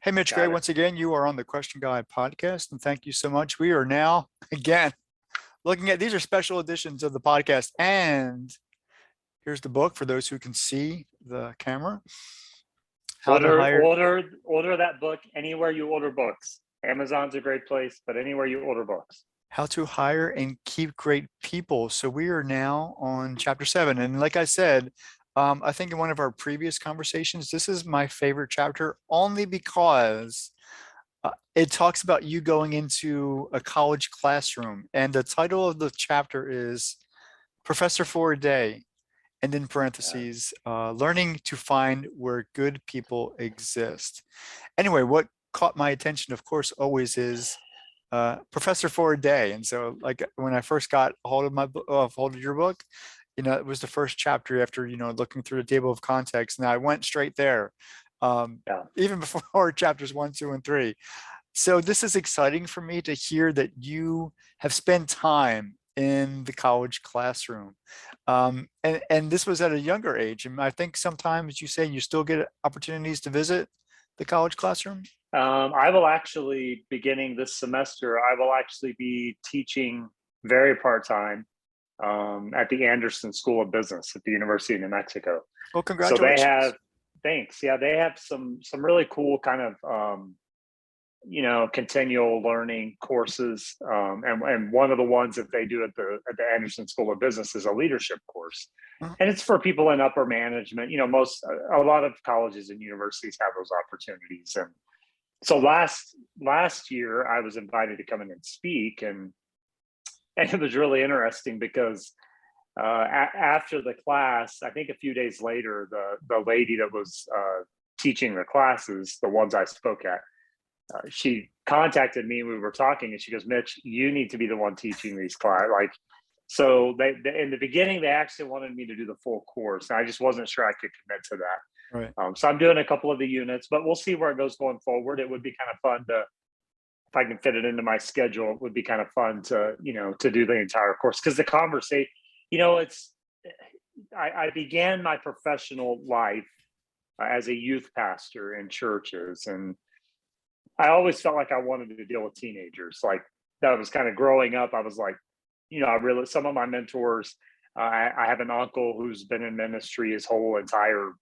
Hey, Mitch Gray, Got it. once again, you are on the Question Guide podcast, and thank you so much. We are now, again, looking at these are special editions of the podcast. And here's the book for those who can see the camera. How to Order, hire, order, order that book anywhere you order books. Amazon's a great place, but anywhere you order books. how to hire and keep great people. So we are now on chapter 7. And like I said, I think in one of our previous conversations, this is my favorite chapter only because it talks about you going into a college classroom. And the title of the chapter is Professor for a Day. And in Yeah. parentheses, learning to find where good people exist. Anyway, what caught my attention, of course, always is Professor for a Day. And so, like when I first got a hold of my book, hold of your book, it was the first chapter after looking through the table of context, and I went straight there, Yeah. even before chapters 1, 2, and 3. So this is exciting for me to hear that you have spent time in the college classroom. And this was at a younger age. And I think sometimes you say you still get opportunities to visit the college classroom. I will actually, beginning this semester, I will actually be teaching very part-time at the Anderson School of Business at the University of New Mexico. Well, So they have, congratulations. thanks. Yeah, they have some really cool kind of continual learning courses. And one of the ones that they do at the Anderson School of Business is a leadership course. Mhm. And it's for people in upper management. A lot of colleges and universities have those opportunities. And so last year I was invited to come in and speak, and it was really interesting because after the class, I think a few days later, the lady that was teaching the classes, the ones I spoke at, she contacted me. We were talking, and she goes, "Mitch, you need to be the one teaching these class." So they in the beginning, they actually wanted me to do the full course, and I just wasn't sure I could commit to that. Right. So I'm doing a couple of the units, but we'll see where it goes going forward. It would be kind of fun to, if I can fit it into my schedule, it would be kind of fun to do the entire course, because the conversation, it's, I began my professional life as a youth pastor in churches, and I always felt like I wanted to deal with teenagers. Like, that was kind of growing up. I was like, I really, some of my mentors, I have an uncle who's been in ministry his whole entire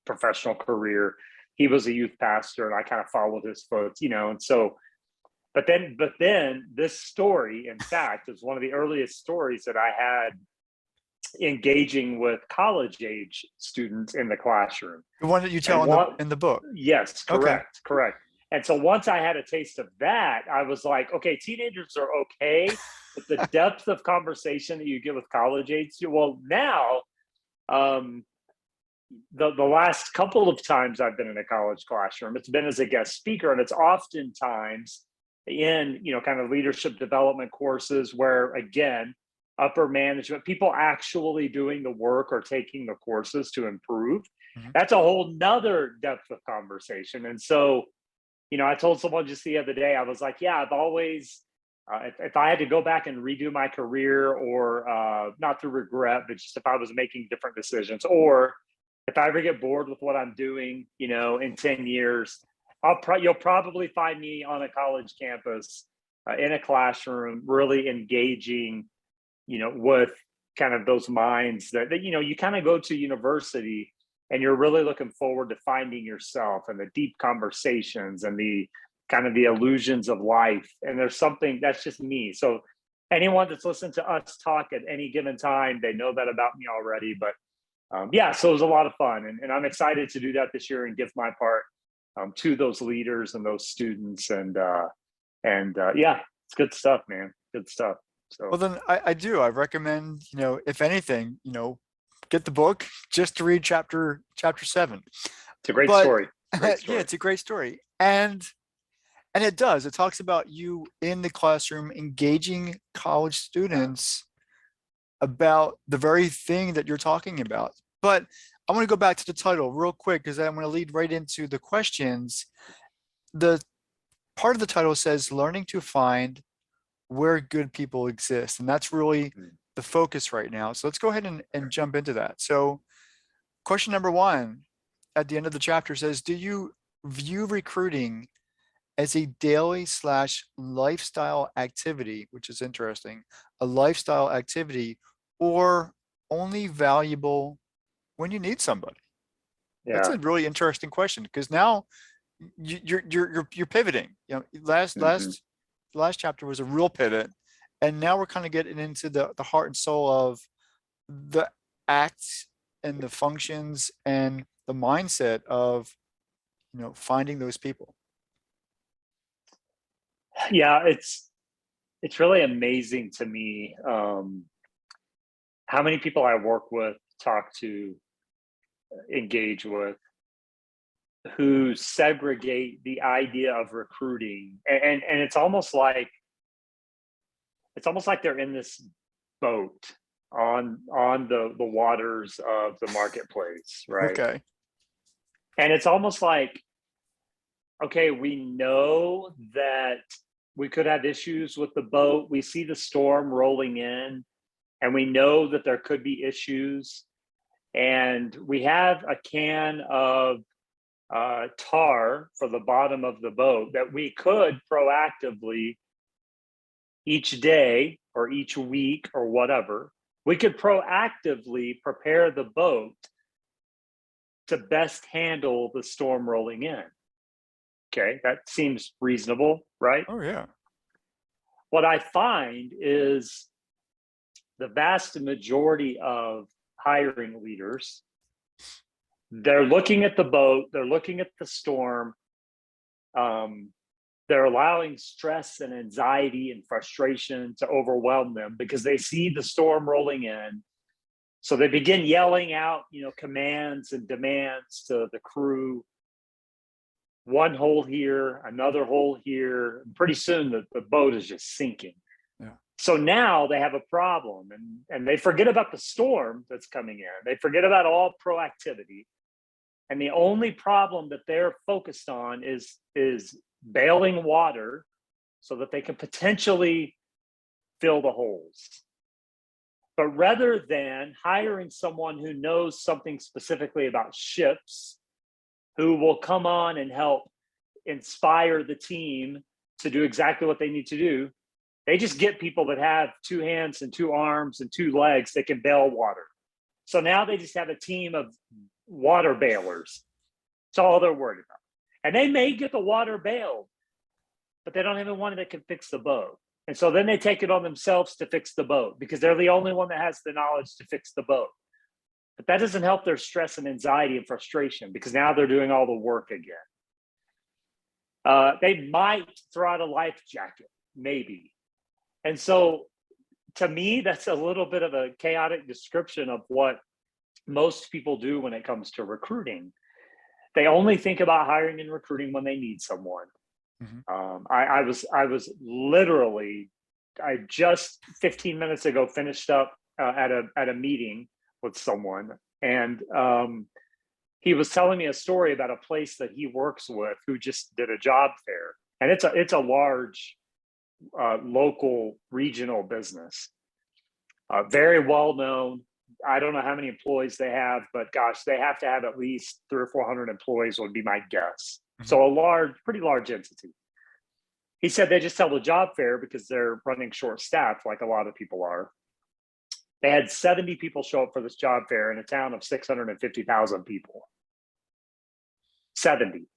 professional career. He was a youth pastor, and I kind of followed his foot. And so, but then this story, in fact, is one of the earliest stories that I had engaging with college age students in the classroom. The one that you tell And in the what, in the book. yes, Okay. correct. And so once I had a taste of that, I was like, okay, teenagers are okay, but the depth of conversation that you get with college age, well, now, um, the last couple of times I've been in a college classroom, it's been as a guest speaker, and it's oftentimes in kind of leadership development courses where, again, upper management people actually doing the work or taking the courses to improve. Mhm. That's a whole nother depth of conversation. And so, I told someone just the other day, I was like, yeah, I've always, if I had to go back and redo my career, or not through regret, but just if I was making different decisions, or if I ever get bored with what I'm doing, in 10 years, you'll probably find me on a college campus, in a classroom, really engaging, with kind of those minds that you kind of go to university, and you're really looking forward to finding yourself, and the deep conversations, and the kind of the illusions of life. And there's something that's just me. So anyone that's listened to us talk at any given time, they know that about me already. But yeah, so it was a lot of fun, and I'm excited to do that this year and give my part to those leaders and those students. And yeah, it's good stuff, man. Good stuff. Well, So then I do. I recommend, if anything, get the book just to read chapter 7. it's a great But story. Great yeah, story. it's a great story. And it does. It talks about you in the classroom engaging college students about the very thing that you're talking about. But I want to go back to the title real quick because I'm going to lead right into the questions. The part of the title says learning to find where good people exist. And that's really Mm. the focus right now. So let's go ahead and jump into that. So question number 1 at the end of the chapter says, do you view recruiting as a daily slash lifestyle activity, which is interesting, a lifestyle activity, or only valuable when you need somebody? That's Yeah. a really interesting question because now you're pivoting. You know, Hmm. last chapter was a real pivot, and now we're kind of getting into the heart and soul of the acts and the functions and the mindset of, finding those people. Yeah, it's really amazing to me, how many people I work with, talk to, engage with, who segregate the idea of recruiting, and it's almost like they're in this boat on the waters of the marketplace, right? Okay. And it's almost like, okay, we know that we could have issues with the boat. We see the storm rolling in, and we know that there could be issues. And we have a can of tar for the bottom of the boat that we could proactively, each day or each week or whatever, we could proactively prepare the boat to best handle the storm rolling in. Okay, that seems reasonable, right? Oh yeah. What I find is the vast majority of hiring leaders, they're looking at the boat, they're looking at the storm, um, they're allowing stress and anxiety and frustration to overwhelm them because they see the storm rolling in. So they begin yelling out, commands and demands to the crew. One hole here, another hole here. Pretty soon the boat is just sinking. Yeah. So now they have a problem, and they forget about the storm that's coming in. They forget about all proactivity. And the only problem that they're focused on is bailing water so that they can potentially fill the holes. But rather than hiring someone who knows something specifically about ships, who will come on and help inspire the team to do exactly what they need to do, they just get people that have two hands and two arms and two legs that can bail water. So now they just have a team of water bailers. That's all they're worried about. And they may get the water bailed, but they don't have anyone that can fix the boat. And so then they take it on themselves to fix the boat because they're the only one that has the knowledge to fix the boat. But that doesn't help their stress and anxiety and frustration because now they're doing all the work again. They might throw out a life jacket, maybe. And so to me, that's a little bit of a chaotic description of what most people do when it comes to recruiting. They only think about hiring and recruiting when they need someone. Mhm. I was literally, I just 15 minutes ago finished up at a meeting with someone, and he was telling me a story about a place that he works with who just did a job fair, and it's a large local regional business, very well known. I don't know how many employees they have, but gosh, they have to have at least 300 or 400 employees would be my guess. Mhm. So pretty large entity. He said they just held a job fair because they're running short staffed, like a lot of people are. They had 70 people show up for this job fair in a town of 650,000 people. 70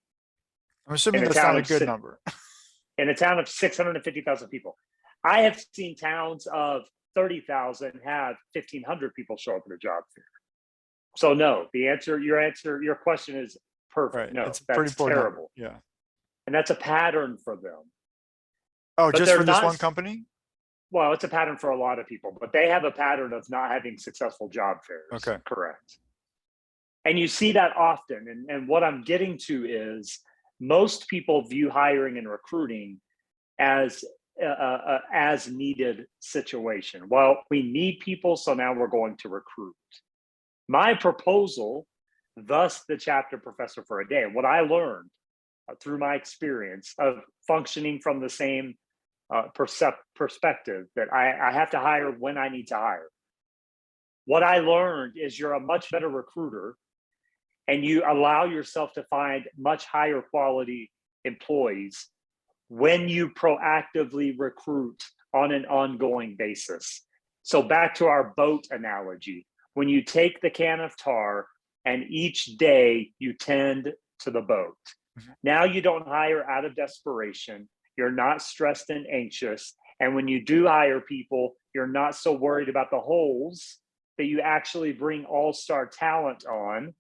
I'm in assuming a that's town not a of good number. 650,000 people. I have seen towns of 30,000 have 1,500 people show up at a job fair. So no, your question is perfect. Right. No, It's a pretty that's poor number. terrible, Yeah. and that's a pattern for them. Oh, But just they're for this not. one company? Well, it's a pattern for a lot of people, but they have a pattern of not having successful job fairs. Okay. Correct. And you see that often. And what I'm getting to is most people view hiring and recruiting as as needed situation. Well, we need people, so now we're going to recruit. My proposal, thus the chapter professor for a day, what I learned through my experience of functioning from the same perspective that I have to hire when I need to hire. What I learned is you're a much better recruiter and you allow yourself to find much higher quality employees when you proactively recruit on an ongoing basis. So back to our boat analogy, when you take the can of tar and each day you tend to the boat, now you don't hire out of desperation. You're not stressed and anxious. And when you do hire people, you're not so worried about the holes, that you actually bring all-star talent on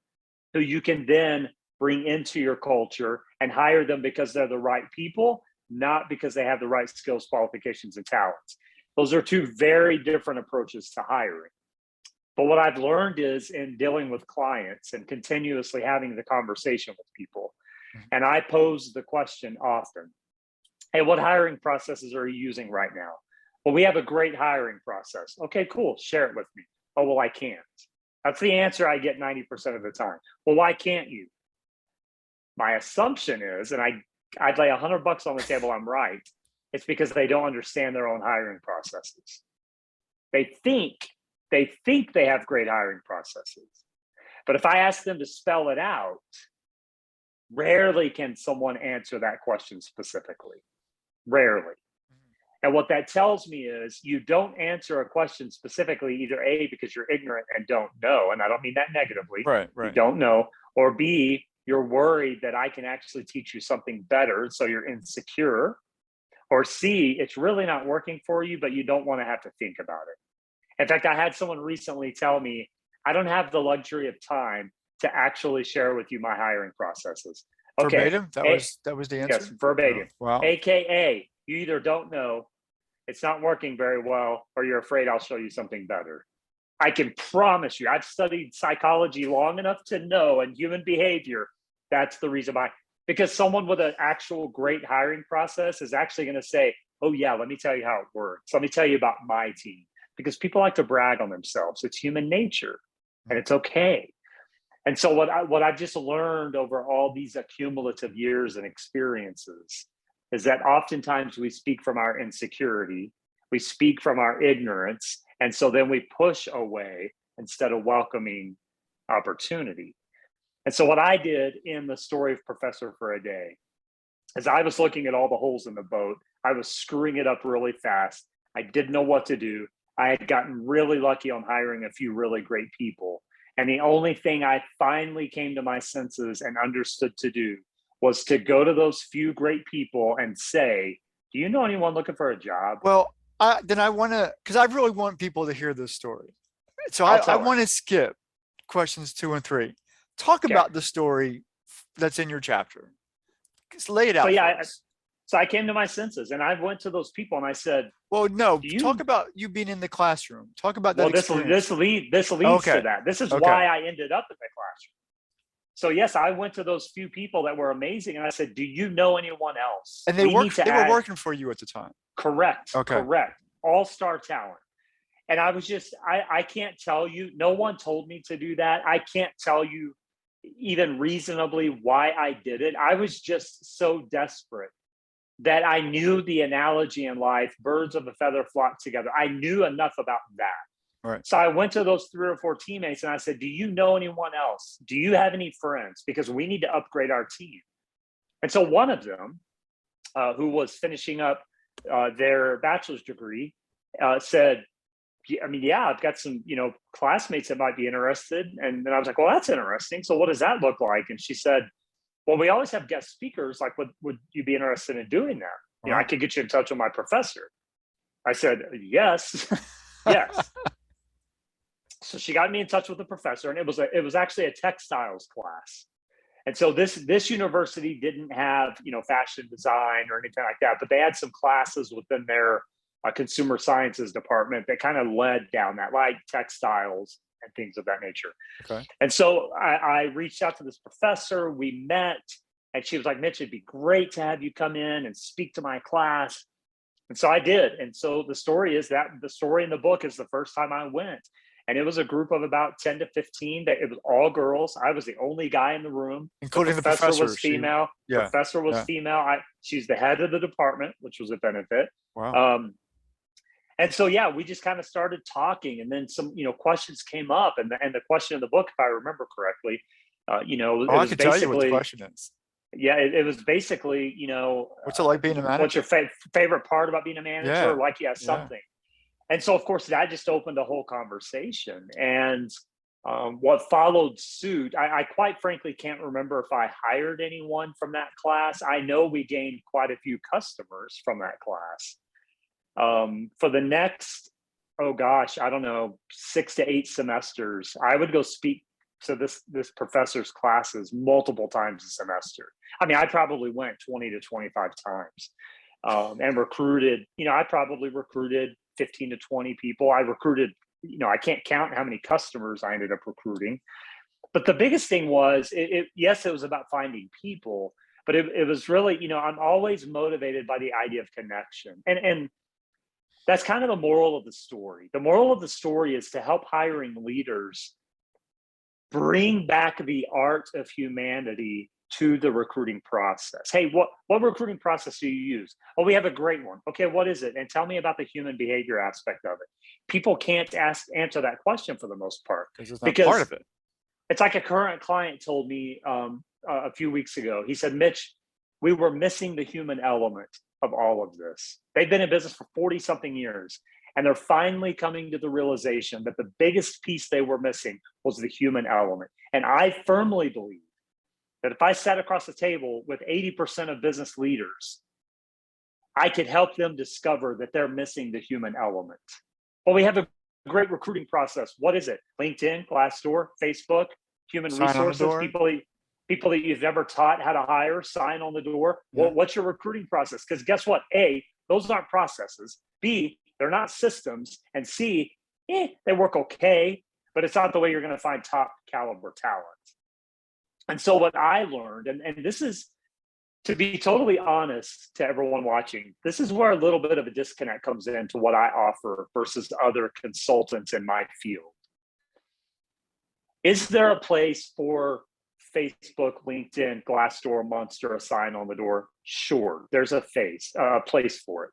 who you can then bring into your culture and hire them because they're the right people, not because they have the right skills, qualifications, and talents. Those are two very different approaches to hiring. But what I've learned is in dealing with clients and continuously having the conversation with people, and I pose the question often, hey, what hiring processes are you using right now? Well, we have a great hiring process. Okay, cool. Share it with me. Oh, well, I can't. That's the answer I get 90% of the time. Well, why can't you? My assumption is, and I'd lay $100 on the table, I'm right. It's because they don't understand their own hiring processes. They think they have great hiring processes. But if I ask them to spell it out, rarely can someone answer that question specifically. Rarely. And what that tells me is you don't answer a question specifically, either A, because you're ignorant and don't know, and I don't mean that negatively. Right. You don't know, or B, you're worried that I can actually teach you something better, so you're insecure, or C, it's really not working for you, but you don't want to have to think about it. In fact, I had someone recently tell me, I don't have the luxury of time to actually share with you my hiring processes. Okay. Verbatim? That was the answer? Yes, verbatim. Oh, wow. AKA, you either don't know, it's not working very well, or you're afraid I'll show you something better. I can promise you, I've studied psychology long enough to know, and human behavior, that's the reason why. Because someone with an actual great hiring process is actually going to say, oh yeah, let me tell you how it works. Let me tell you about my team. Because people like to brag on themselves. It's human nature, and it's okay. And so what I've just learned over all these accumulative years and experiences is that oftentimes we speak from our insecurity, we speak from our ignorance, and so then we push away instead of welcoming opportunity. And so what I did in the story of Professor for a Day is I was looking at all the holes in the boat. I was screwing it up really fast. I didn't know what to do. I had gotten really lucky on hiring a few really great people. And the only thing I finally came to my senses and understood to do was to go to those few great people and say, do you know anyone looking for a job? Well, then I want to, because I really want people to hear this story. So I'll I tell her. want to skip questions 2 and 3. Talk Okay. about the story that's in your chapter. Just lay it out for us. So I came to my senses and I went to those people and I said, well, no, talk about you being in the classroom. Talk about that experience. This leads Okay. to that. This is Okay. why I ended up in the classroom. So yes, I went to those few people that were amazing and I said, do you know anyone else? And they were working for you at the time. Correct. Okay. Correct. All-star talent. And I was just, I can't tell you, no one told me to do that. I can't tell you even reasonably why I did it. I was just so desperate that I knew the analogy in life, birds of a feather flock together. I knew enough about that. Right. So I went to those 3 or 4 teammates and I said, do you know anyone else? Do you have any friends? Because we need to upgrade our team. And so one of them, who was finishing up their bachelor's degree, said, yeah, I've got some, classmates that might be interested. And then I was like, well, that's interesting. So what does that look like? And she said, well, we always have guest speakers. Like, would you be interested in doing that? I could get you in touch with my professor. I said, yes, yes. So she got me in touch with the professor, and it was actually a textiles class. And so this university didn't have, fashion design or anything like that, but they had some classes within their consumer sciences department that kind of led down that, like textiles and things of that nature. Okay. And so I reached out to this professor, we met, and she was like, Mitch, it'd be great to have you come in and speak to my class. And so I did. And so the story is that the story in the book is the first time I went. And it was a group of about 10 to 15 that it was all girls. I was the only guy in the room. Including the professor was female. Professor was female. She's the head of the department, which was a benefit. Wow. And so, we just kind of started talking, and then some, questions came up, and the question in the book, if I remember correctly, Oh, it I was can tell you what the basically, question is. yeah, it was basically, What's it like being a what's your manager? favorite part about being a manager? Yeah, Like, yeah, yeah. something. And so, of course, that just opened the whole conversation. And what followed suit, I quite frankly can't remember if I hired anyone from that class. I know we gained quite a few customers from that class. For the next, oh gosh, I don't know, 6 to 8 semesters, I would go speak to this professor's classes multiple times a semester. I mean, I probably went 20 to 25 times, and recruited. I probably recruited 15 to 20 people. I recruited. I can't count how many customers I ended up recruiting. But the biggest thing was, yes, it was about finding people, but it was really, I'm always motivated by the idea of connection, and that's kind of the moral of the story. The moral of the story is to help hiring leaders bring back the art of humanity to the recruiting process. Hey, what recruiting process do you use? Oh, we have a great one. Okay, what is it? And tell me about the human behavior aspect of it. People can't answer that question for the most part, Because it's not part because of it. it's like a current client told me a few weeks ago. He said, Mitch, we were missing the human element of all of this. They've been in business for 40 something years, and they're finally coming to the realization that the biggest piece they were missing was the human element. And I firmly believe that if I sat across the table with 80% of business leaders, I could help them discover that they're missing the human element. Well, we have a great recruiting process. What is it? LinkedIn, Glassdoor, Facebook, human Sign on the resources, door. people that you've never taught how to hire, sign on the door. Yeah. Well, what's your recruiting process? Because guess what? A, those aren't processes. B, they're not systems. And C, they work okay, but it's not the way you're going to find top caliber talent. And so what I learned, and this is, to be totally honest to everyone watching, this is where a little bit of a disconnect comes into what I offer versus other consultants in my field. Is there a place for Facebook, LinkedIn, Glassdoor, Monster, a sign on the door? Sure, there's a place for it.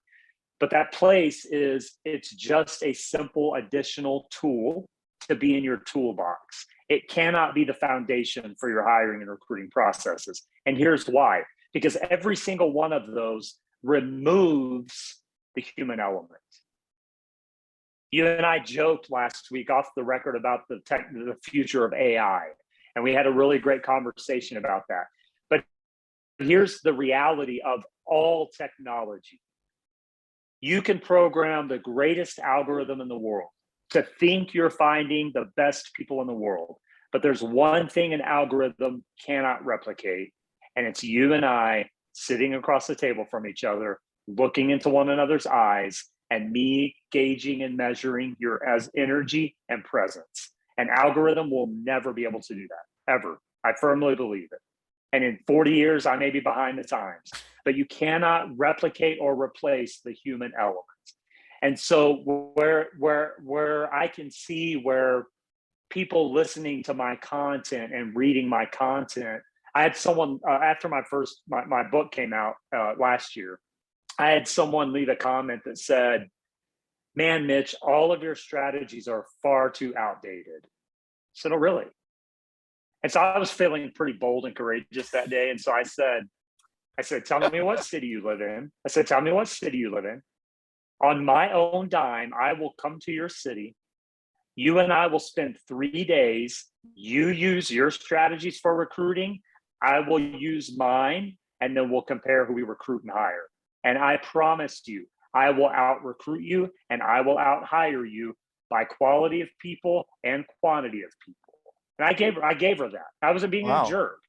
But that place it's just a simple additional tool to be in your toolbox. It cannot be the foundation for your hiring and recruiting processes. And here's why. Because every single one of those removes the human element. You and I joked last week off the record about the future of AI, and we had a really great conversation about that. But here's the reality of all technology. You can program the greatest algorithm in the world to think you're finding the best people in the world. But there's one thing an algorithm cannot replicate, and it's you and I sitting across the table from each other, looking into one another's eyes, and me gauging and measuring your energy and presence. An algorithm will never be able to do that, ever. I firmly believe it. And in 40 years, I may be behind the times, but you cannot replicate or replace the human element. And so where I can see where people listening to my content and reading my content, I had someone after my book came out last year, I had someone leave a comment that said, man, Mitch, all of your strategies are far too outdated. So no, really. And so I was feeling pretty bold and courageous that day. And so I said, tell me what city you live in. I said, tell me what city you live in. On my own dime, I will come to your city. You and I will spend 3 days. You use your strategies for recruiting. I will use mine, and then we'll compare who we recruit and hire. And I promise you, I will out recruit you and I will out hire you by quality of people and quantity of people. And I gave her that. I wasn't being a Wow. jerk.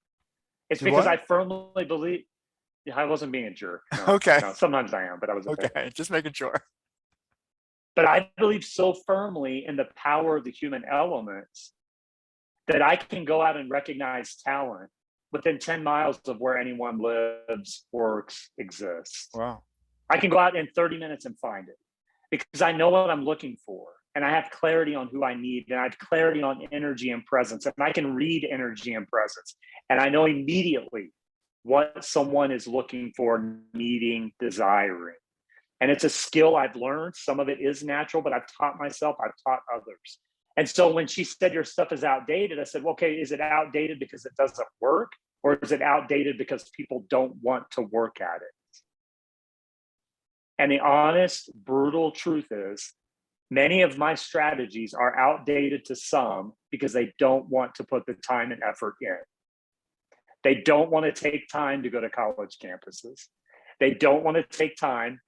It's Do because what? I firmly believe I wasn't being a jerk. No, Okay. no, sometimes I am, but I was Okay. Just making sure. But I believe so firmly in the power of the human elements that I can go out and recognize talent within 10 miles of where anyone lives, works, exists. Wow. I can go out in 30 minutes and find it because I know what I'm looking for. And I have clarity on who I need. And I have clarity on energy and presence. And I can read energy and presence. And I know immediately what someone is looking for, needing, desiring. And it's a skill I've learned. Some of it is natural, but I've taught myself, I've taught others. And so when she said your stuff is outdated, I said, well, okay, is it outdated because it doesn't work? Or is it outdated because people don't want to work at it? And the honest, brutal truth is, many of my strategies are outdated to some because they don't want to put the time and effort in. They don't want to take time to go to college campuses. They don't want to take time.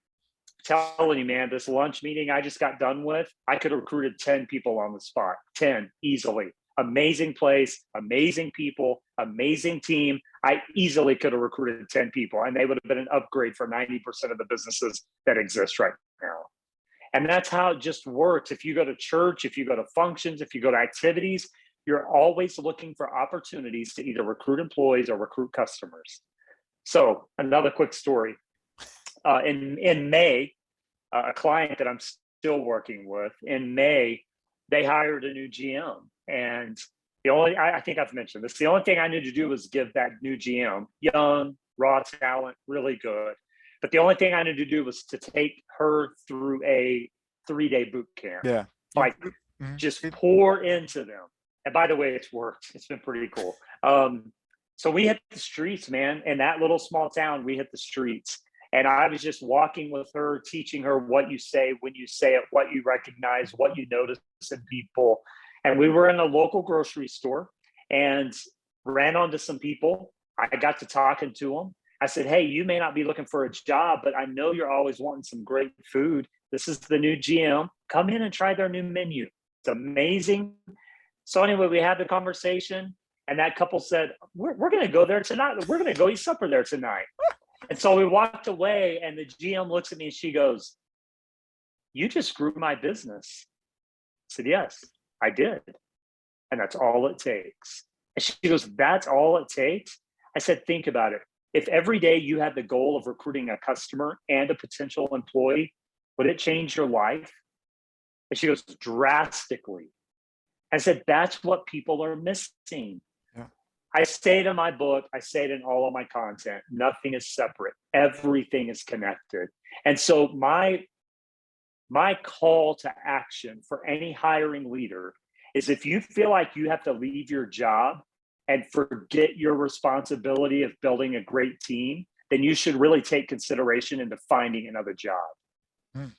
Telling you, man, this lunch meeting I just got done with, I could have recruited 10 people on the spot, 10 easily. Amazing place, amazing people, amazing team. I easily could have recruited 10 people, and they would have been an upgrade for 90% of the businesses that exist right now. And that's how it just works. If you go to church, if you go to functions, if you go to activities, you're always looking for opportunities to either recruit employees or recruit customers. So another quick story. In May, a client that I'm still working with, in May, they hired a new GM. And I think I've mentioned this, the only thing I knew to do was give that new GM, young, raw talent, really good. But the only thing I needed to do was to take her through a 3-day boot camp. Yeah. Like just pour into them. And by the way, it's worked. It's been pretty cool. So we hit the streets, man. In that little small town, we hit the streets. And I was just walking with her, teaching her what you say, when you say it, what you recognize, what you notice in people. And we were in a local grocery store and ran onto some people. I got to talking to them. I said, hey, you may not be looking for a job, but I know you're always wanting some great food. This is the new GM. Come in and try their new menu. It's amazing. So anyway, we had the conversation, and that couple said, we're going to go there tonight. We're going to go eat supper there tonight. And so we walked away, and the GM looks at me and she goes, you just grew my business. I said, yes, I did. And that's all it takes. And she goes, that's all it takes? I said, think about it. If every day you had the goal of recruiting a customer and a potential employee, would it change your life? And she goes, drastically. I said, that's what people are missing. Yeah. I say it in my book, I say it in all of my content, nothing is separate. Everything is connected. And so my call to action for any hiring leader is, if you feel like you have to leave your job and forget your responsibility of building a great team, then you should really take consideration into finding another job.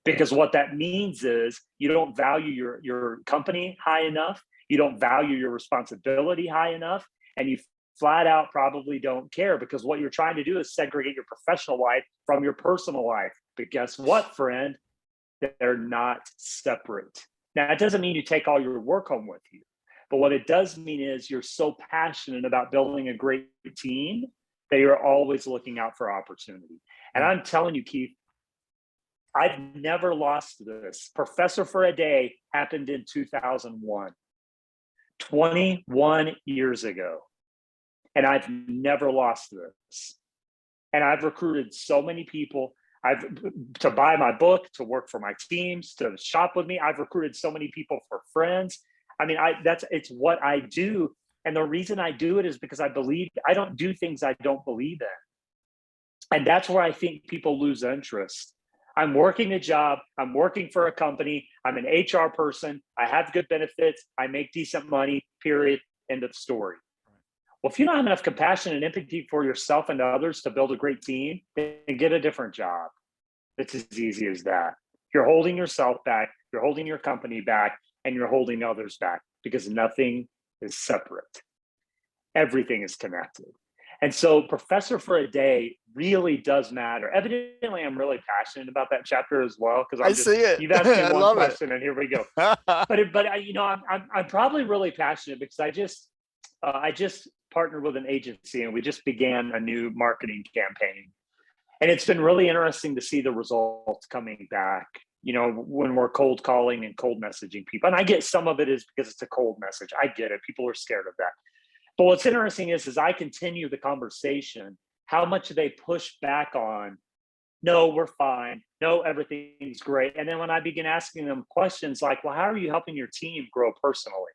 Because what that means is you don't value your company high enough, you don't value your responsibility high enough, and you flat out probably don't care, because what you're trying to do is segregate your professional life from your personal life. But guess what, friend? They're not separate. Now, it doesn't mean you take all your work home with you. But what it does mean is you're so passionate about building a great team that you're always looking out for opportunity. And I'm telling you, Keith, I've never lost this. Professor for a Day happened in 2001, 21 years ago. And I've never lost this. And I've recruited so many people. To buy my book, to work for my teams, to shop with me. I've recruited so many people for friends. I mean, it's what I do. And the reason I do it is because I don't do things I don't believe in. And that's where I think people lose interest. I'm working a job. I'm working for a company. I'm an HR person. I have good benefits. I make decent money, period. End of story. Well, if you don't have enough compassion and empathy for yourself and others to build a great team, then get a different job. It's as easy as that. You're holding yourself back, you're holding your company back, and you're holding others back, because nothing is separate. Everything is connected. And so Professor for a Day really does matter. Evidently, I'm really passionate about that chapter as well, because I see it. You've asked me I one love question, and here we go. I'm probably really passionate because I just partnered with an agency, and we just began a new marketing campaign. And it's been really interesting to see the results coming back, when we're cold calling and cold messaging people. And I get some of it is because it's a cold message. I get it. People are scared of that. But what's interesting is as I continue the conversation, how much they push back on, no, we're fine. No, everything's great. And then when I begin asking them questions like, well, how are you helping your team grow personally?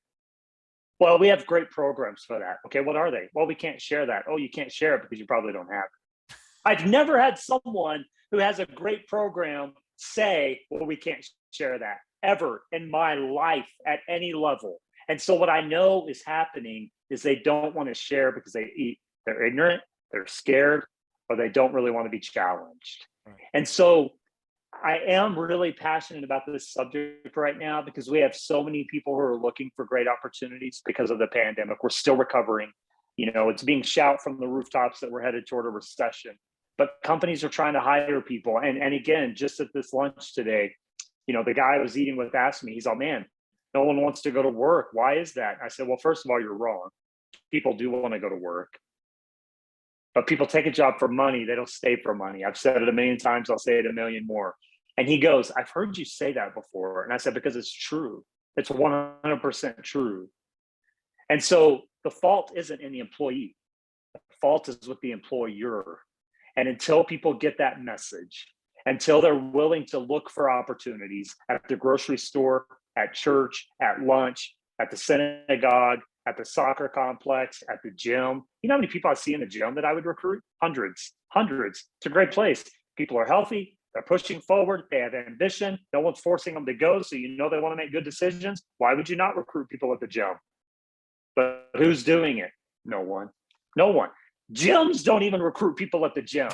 Well, we have great programs for that. Okay, what are they? Well, we can't share that. Oh, you can't share it because you probably don't have it. I've never had someone who has a great program say, well, we can't share that. ever in my life at any level. And so what I know is happening is they don't want to share because they're ignorant, they're scared, or they don't really want to be challenged. And so I am really passionate about this subject right now because we have so many people who are looking for great opportunities because of the pandemic. We're still recovering. It's being shouted from the rooftops that we're headed toward a recession, but companies are trying to hire people. And again, just at this lunch today, the guy I was eating with asked me, he's like, man, no one wants to go to work. Why is that? I said, well, first of all, you're wrong. People do want to go to work. But people take a job for money. They don't stay for money. I've said it a million times. I'll say it a million more. And he goes, I've heard you say that before. And I said, because it's true. It's 100% true. And so the fault isn't in the employee. The fault is with the employer. And until people get that message, until they're willing to look for opportunities at the grocery store, at church, at lunch, at the synagogue, at the soccer complex, at the gym. You know how many people I see in the gym that I would recruit? Hundreds. It's a great place. People are healthy. They're pushing forward. They have ambition. No one's forcing them to go. So they want to make good decisions. Why would you not recruit people at the gym? But who's doing it? No one. Gyms don't even recruit people at the gym.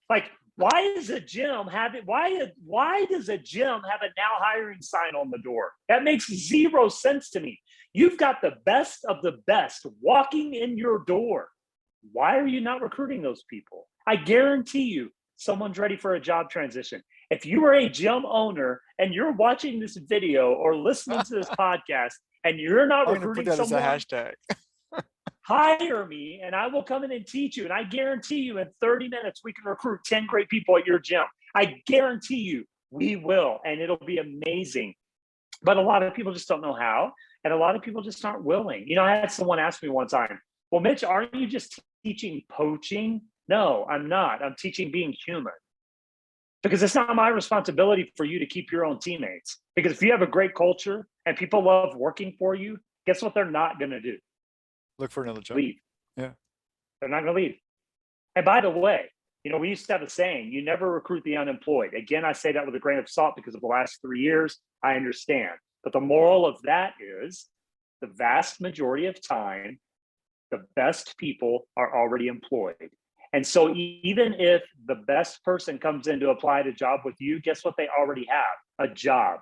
Like why does a gym have it? Why does a gym have a now hiring sign on the door? That makes zero sense to me. You've got the best of the best walking in your door. Why are you not recruiting those people? I guarantee you someone's ready for a job transition. If you are a gym owner and you're watching this video or listening to this podcast and you're not recruiting someone, as a hashtag. hire me and I will come in and teach you. And I guarantee you in 30 minutes, we can recruit 10 great people at your gym. I guarantee you we will, and it'll be amazing. But a lot of people just don't know how. And a lot of people just aren't willing. I had someone ask me one time, well, Mitch, aren't you just teaching poaching? No, I'm not. I'm teaching being human. Because it's not my responsibility for you to keep your own teammates. Because if you have a great culture and people love working for you, guess what they're not going to do? Look for another job. Leave. Yeah. They're not going to leave. And by the way, we used to have a saying, you never recruit the unemployed. Again, I say that with a grain of salt because of the last 3 years. I understand. But the moral of that is the vast majority of time, the best people are already employed. And so even if the best person comes in to apply to a job with you, guess what? They already have a job.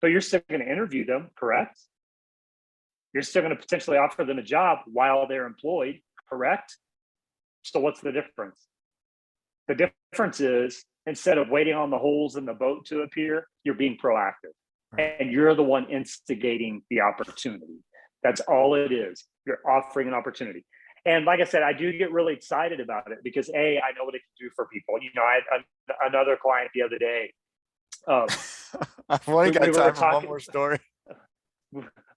But you're still going to interview them, correct? You're still going to potentially offer them a job while they're employed, correct? So what's the difference? The difference is instead of waiting on the holes in the boat to appear, you're being proactive. Right. And you're the one instigating the opportunity. That's all it is. You're offering an opportunity. And like I said, I do get really excited about it because I know what it can do for people. I had another client the other day. I've only got time for one more story.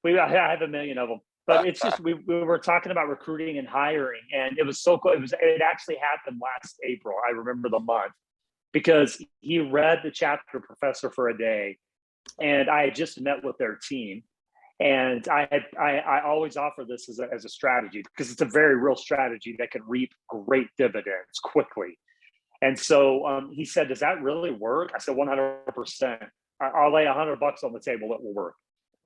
I have a million of them, but it's just we were talking about recruiting and hiring, and it was so cool. It actually happened last April. I remember the month because he read the chapter Professor for a Day, and I had just met with their team, and I always offer this as a strategy because it's a very real strategy that can reap great dividends quickly. And so he said, "Does that really work?" I said, "100%. I'll lay $100 on the table. It will work."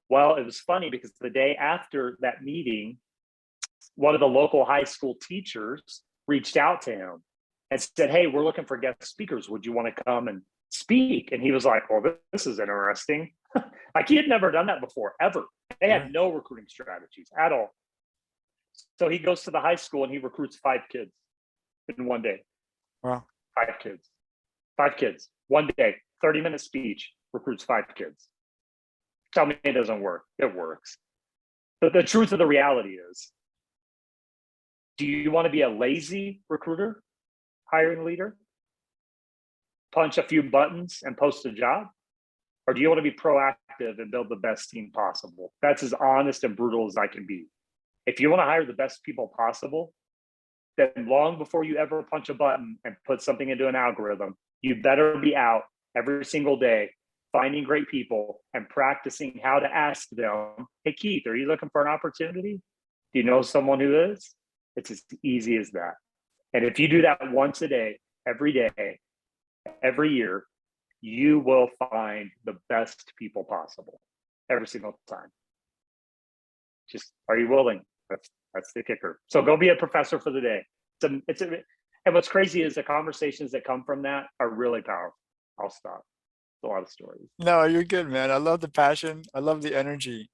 Well, it was funny because the day after that meeting, one of the local high school teachers reached out to him and said, "Hey, we're looking for guest speakers. Would you want to come and speak?" And he was like, "Well, this is interesting." Like he had never done that before, ever. They had no recruiting strategies at all. So he goes to the high school and he recruits 5 kids in one day. Wow. 5 kids. 5 kids. One day, 30-minute speech, recruits 5 kids. Tell me it doesn't work. It works. But the truth of the reality is, do you want to be a lazy recruiter, hiring leader, punch a few buttons and post a job? Or do you want to be proactive and build the best team possible? That's as honest and brutal as I can be. If you want to hire the best people possible, then long before you ever punch a button and put something into an algorithm, you better be out every single day finding great people and practicing how to ask them, "Hey, Keith, are you looking for an opportunity? Do you know someone who is?" It's as easy as that. And if you do that once a day, every year, you will find the best people possible every single time. Just, are you willing? That's the kicker. So go be a professor for the day. And what's crazy is the conversations that come from that are really powerful. I'll stop. It's a lot of stories. No, you're good, man. I love the passion. I love the energy.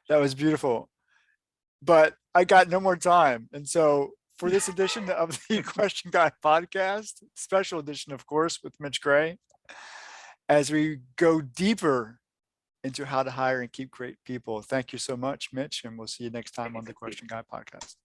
That was beautiful. But I got no more time. And so for this edition of the Question Guy podcast, special edition, of course, with Mitch Gray, as we go deeper into how to hire and keep great people. Thank you so much, Mitch, and we'll see you next time on the Question Guy podcast.